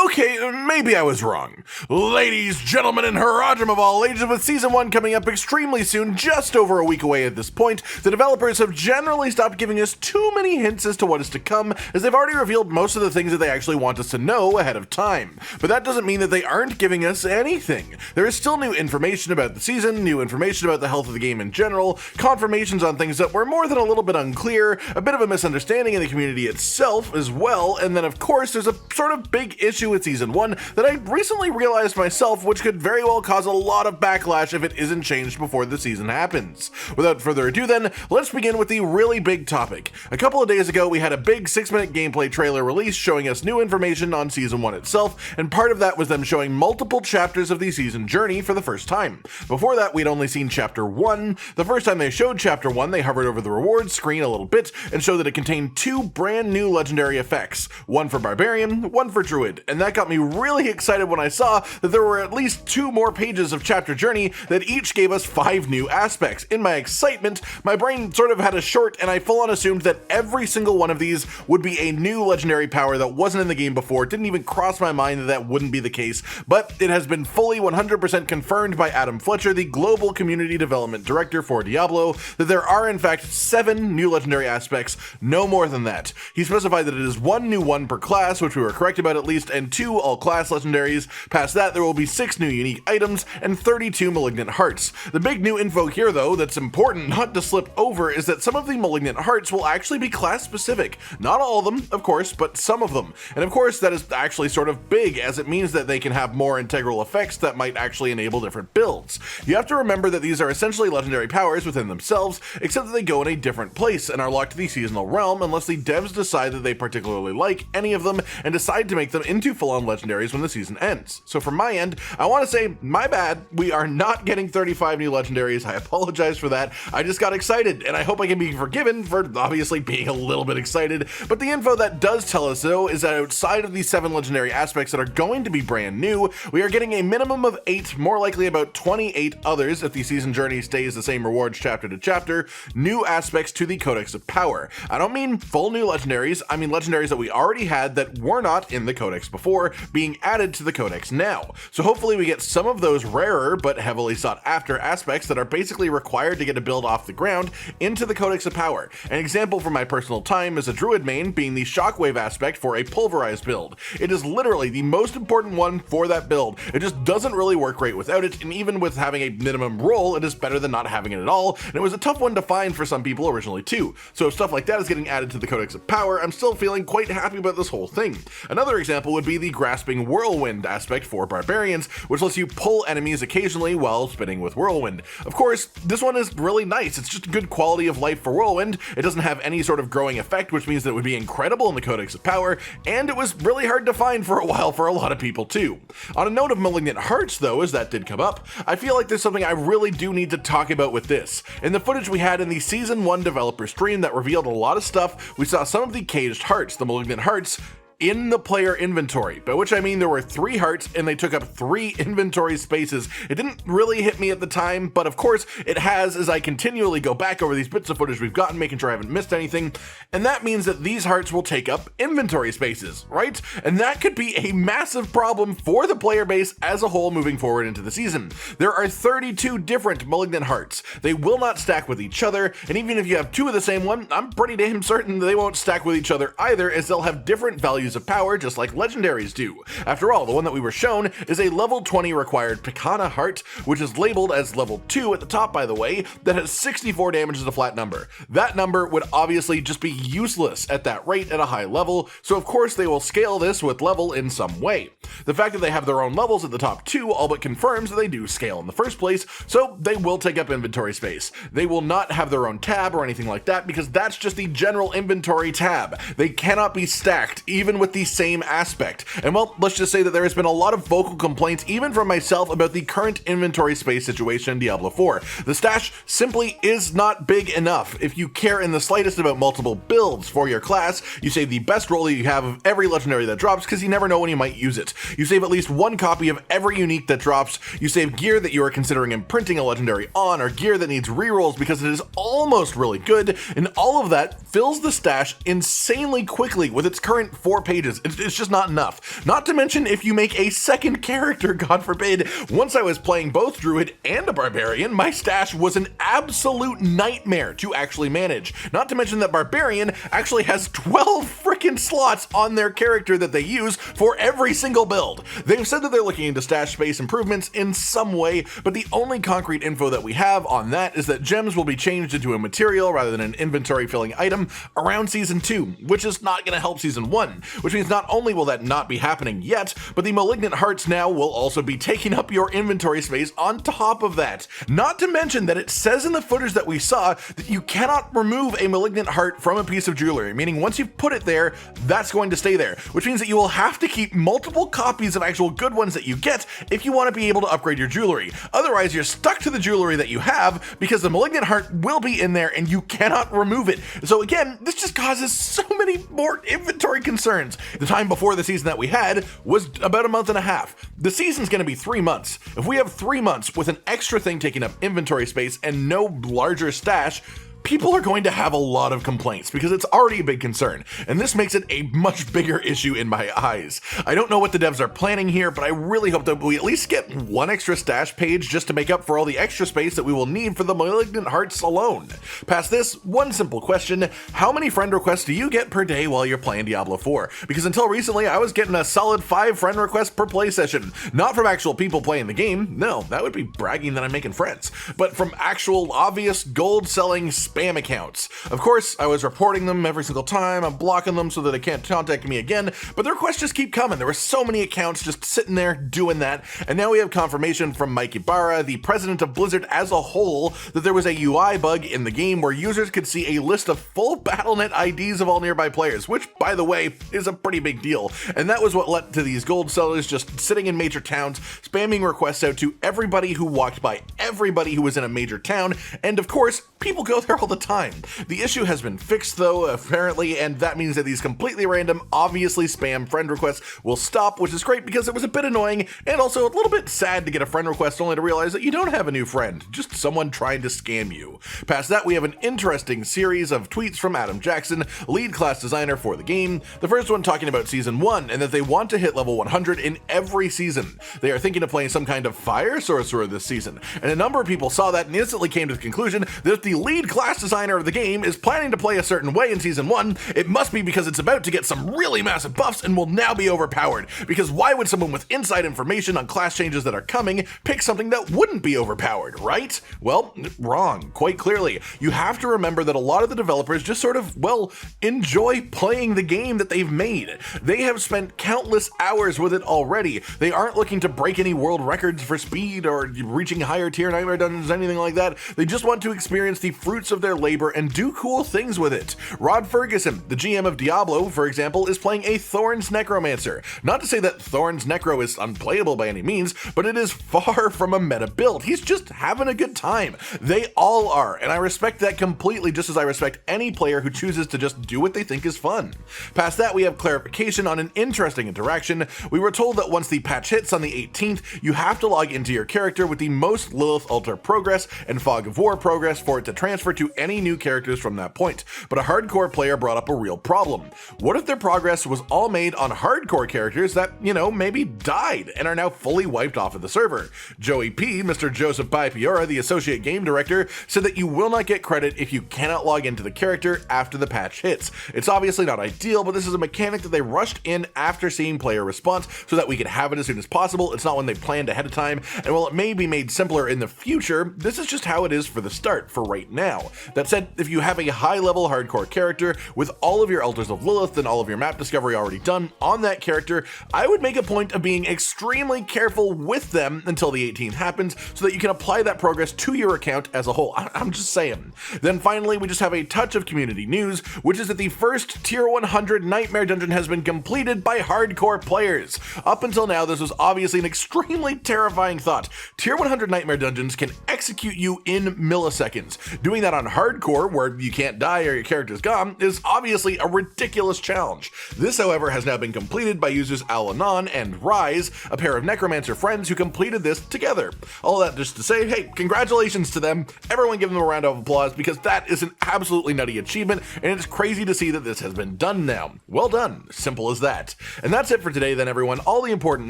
Okay, maybe I was wrong. Ladies, gentlemen, and Harajam of all ages, with Season 1 coming up extremely soon, just over a week away at this point, the developers have generally stopped giving us too many hints as to what is to come, as they've already revealed most of the things that they actually want us to know ahead of time. But that doesn't mean that they aren't giving us anything. There is still new information about the season, new information about the health of the game in general, confirmations on things that were more than a little bit unclear, a bit of a misunderstanding in the community itself as well, and then of course there's a sort of big issue with Season 1 that I recently realized myself, which could very well cause a lot of backlash if it isn't changed before the season happens. Without further ado then, let's begin with the really big topic. A couple of days ago we had a big 6-minute gameplay trailer release showing us new information on Season 1 itself, and part of that was them showing multiple chapters of the season journey for the first time. Before that we'd only seen Chapter 1. The first time they showed Chapter 1 they hovered over the rewards screen a little bit and showed that it contained 2 brand new legendary effects, one for Barbarian, one for Druid, and that got me really excited when I saw that there were at least 2 more pages of chapter journey that each gave us 5 new aspects. In my excitement, my brain sort of had a short and I full on assumed that every single one of these would be a new legendary power that wasn't in the game before. It didn't even cross my mind that that wouldn't be the case, but it has been fully 100% confirmed by Adam Fletcher, the Global Community Development Director for Diablo, that there are in fact 7 new legendary aspects, no more than that. He specified that it is 1 new one per class, which we were correct about at least, and 2 all-class legendaries. Past that, there will be 6 new unique items and 32 Malignant Hearts. The big new info here, though, that's important not to slip over, is that some of the Malignant Hearts will actually be class-specific. Not all of them, of course, but some of them. And of course, that is actually sort of big, as it means that they can have more integral effects that might actually enable different builds. You have to remember that these are essentially legendary powers within themselves, except that they go in a different place and are locked to the seasonal realm unless the devs decide that they particularly like any of them and decide to make them into full-on legendaries when the season ends. So from my end, I want to say, my bad, we are not getting 35 new legendaries. I apologize for that. I just got excited, and I hope I can be forgiven for obviously being a little bit excited. But the info that does tell us, though, is that outside of these 7 legendary aspects that are going to be brand new, we are getting a minimum of 8, more likely about 28 others, if the season journey stays the same rewards chapter to chapter, new aspects to the Codex of Power. I don't mean full new legendaries, I mean legendaries that we already had that were not in the Codex before, being added to the Codex now. So hopefully we get some of those rarer but heavily sought after aspects that are basically required to get a build off the ground into the Codex of Power. An example from my personal time is a Druid main being the Shockwave aspect for a pulverized build. It is literally the most important one for that build. It just doesn't really work great without it, and even with having a minimum roll, it is better than not having it at all, and it was a tough one to find for some people originally too. So if stuff like that is getting added to the Codex of Power, I'm still feeling quite happy about this whole thing. Another example would be the Grasping Whirlwind aspect for Barbarians, which lets you pull enemies occasionally while spinning with Whirlwind. Of course, this one is really nice. It's just good quality of life for Whirlwind. It doesn't have any sort of growing effect, which means that it would be incredible in the Codex of Power, and it was really hard to find for a while for a lot of people too. On a note of Malignant Hearts though, as that did come up, I feel like there's something I really do need to talk about with this. In the footage we had in the Season 1 developer stream that revealed a lot of stuff, we saw some of the caged hearts, the Malignant Hearts, in the player inventory, by which I mean there were 3 hearts and they took up 3 inventory spaces. It didn't really hit me at the time, but of course it has as I continually go back over these bits of footage we've gotten, making sure I haven't missed anything, and that means that these hearts will take up inventory spaces, right? And that could be a massive problem for the player base as a whole moving forward into the season. There are 32 different Malignant Hearts. They will not stack with each other, and even if you have 2 of the same one, I'm pretty damn certain they won't stack with each other either, as they'll have different values of power just like legendaries do. After all, the one that we were shown is a level 20 required Picana Heart, which is labeled as level 2 at the top by the way, that has 64 damage as a flat number. That number would obviously just be useless at that rate at a high level, so of course they will scale this with level in some way. The fact that they have their own levels at the top 2 all but confirms that they do scale in the first place, so they will take up inventory space. They will not have their own tab or anything like that because that's just the general inventory tab. They cannot be stacked even with the same aspect. And well, let's just say that there has been a lot of vocal complaints even from myself about the current inventory space situation in Diablo 4. The stash simply is not big enough. If you care in the slightest about multiple builds for your class, you save the best roll that you have of every legendary that drops because you never know when you might use it. You save at least 1 copy of every unique that drops. You save gear that you are considering imprinting a legendary on, or gear that needs rerolls because it is almost really good, and all of that fills the stash insanely quickly with its current 4 pages. It's just not enough. Not to mention if you make a second character, God forbid. Once I was playing both Druid and a Barbarian, my stash was an absolute nightmare to actually manage. Not to mention that Barbarian actually has 12 freaking slots on their character that they use for every single build. They've said that they're looking into stash space improvements in some way, but the only concrete info that we have on that is that gems will be changed into a material rather than an inventory filling item around Season 2, which is not going to help Season 1, which means not only will that not be happening yet, but the Malignant Hearts now will also be taking up your inventory space on top of that. Not to mention that it says in the footage that we saw that you cannot remove a Malignant Heart from a piece of jewelry, meaning once you've put it there, that's going to stay there, which means that you will have to keep multiple copies of actual good ones that you get if you want to be able to upgrade your jewelry. Otherwise, you're stuck to the jewelry that you have because the Malignant Heart will be in there and you cannot remove it. So again, this just causes so many more inventory concerns. The time before the season that we had was about a month and a half. The season's going to be 3 months. If we have 3 months with an extra thing taking up inventory space and no larger stash, people are going to have a lot of complaints because it's already a big concern, and this makes it a much bigger issue in my eyes. I don't know what the devs are planning here, but I really hope that we at least get one extra stash page just to make up for all the extra space that we will need for the Malignant Hearts alone. Past this, one simple question: how many friend requests do you get per day while you're playing Diablo 4? Because until recently, I was getting a solid 5 friend requests per play session. Not from actual people playing the game, no, that would be bragging that I'm making friends, but from actual obvious gold selling spam accounts. Of course, I was reporting them every single time, I'm blocking them so that they can't contact me again, but the requests just keep coming. There were so many accounts just sitting there doing that, and now we have confirmation from Mike Ibarra, the president of Blizzard as a whole, that there was a UI bug in the game where users could see a list of full BattleNet IDs of all nearby players, which, by the way, is a pretty big deal, and that was what led to these gold sellers just sitting in major towns, spamming requests out to everybody who walked by, everybody who was in a major town, and of course, people go there all the time. The issue has been fixed though, apparently, and that means that these completely random, obviously spam friend requests will stop, which is great because it was a bit annoying and also a little bit sad to get a friend request only to realize that you don't have a new friend, just someone trying to scam you. Past that, we have an interesting series of tweets from Adam Jackson, lead class designer for the game. The first one talking about Season 1 and that they want to hit level 100 in every season. They are thinking of playing some kind of fire sorcerer this season, and a number of people saw that and instantly came to the conclusion that if the lead class designer of the game is planning to play a certain way in Season 1, it must be because it's about to get some really massive buffs and will now be overpowered, because why would someone with inside information on class changes that are coming pick something that wouldn't be overpowered, right? Well, wrong, quite clearly. You have to remember that a lot of the developers just sort of, well, enjoy playing the game that they've made. They have spent countless hours with it already. They aren't looking to break any world records for speed or reaching higher tier nightmare dungeons, anything like that. They just want to experience the fruits of their labor and do cool things with it. Rod Ferguson, the GM of Diablo, for example, is playing a Thorns Necromancer. Not to say that Thorns Necro is unplayable by any means, but it is far from a meta build. He's just having a good time. They all are, and I respect that completely, just as I respect any player who chooses to just do what they think is fun. Past that, we have clarification on an interesting interaction. We were told that once the patch hits on the 18th, you have to log into your character with the most Lilith Altar progress and Fog of War progress for it to transfer to any new characters from that point. But a hardcore player brought up a real problem. What if their progress was all made on hardcore characters that, you know, maybe died and are now fully wiped off of the server? Joey P, Mr. Joseph Pipiora, the associate game director, said that you will not get credit if you cannot log into the character after the patch hits. It's obviously not ideal, but this is a mechanic that they rushed in after seeing player response so that we could have it as soon as possible. It's not one they planned ahead of time, and while it may be made simpler in the future, this is just how it is for the start, for right now. That said, if you have a high-level hardcore character with all of your Altars of Lilith and all of your map discovery already done on that character, I would make a point of being extremely careful with them until the 18th happens so that you can apply that progress to your account as a whole. I'm just saying. Then finally, we just have a touch of community news, which is that the first Tier 100 Nightmare Dungeon has been completed by hardcore players. Up until now, this was obviously an extremely terrifying thought. Tier 100 Nightmare Dungeons can execute you in milliseconds. Doing that on on hardcore, where you can't die or your character's gone, is obviously a ridiculous challenge. This, however, has now been completed by users Alanon and Rise, a pair of Necromancer friends who completed this together. All that just to say, hey, congratulations to them. Everyone give them a round of applause, because that is an absolutely nutty achievement, and it's crazy to see that this has been done now. Well done. Simple as that. And that's it for today then, everyone. All the important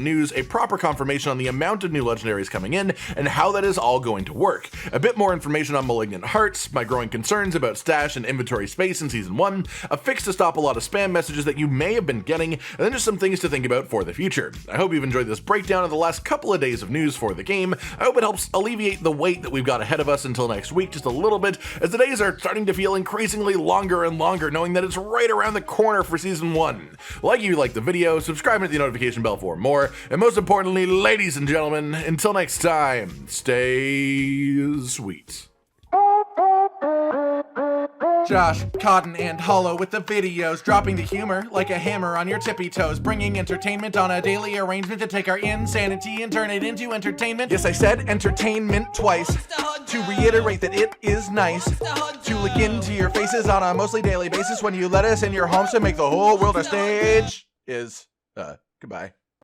news, a proper confirmation on the amount of new legendaries coming in, and how that is all going to work. A bit more information on Malignant Hearts, my growing concerns about stash and inventory space in Season 1, a fix to stop a lot of spam messages that you may have been getting, and then just some things to think about for the future. I hope you've enjoyed this breakdown of the last couple of days of news for the game. I hope it helps alleviate the weight that we've got ahead of us until next week just a little bit, as the days are starting to feel increasingly longer and longer, knowing that it's right around the corner for Season 1. Like you like the video, subscribe and hit the notification bell for more, and most importantly, ladies and gentlemen, until next time, stay sweet. Josh, Cotton, and Hollow with the videos, dropping the humor like a hammer on your tippy toes, bringing entertainment on a daily arrangement to take our insanity and turn it into entertainment. Yes, I said entertainment twice, to reiterate that it is nice to look into your faces on a mostly daily basis when you let us in your homes to make the whole world a stage. Goodbye.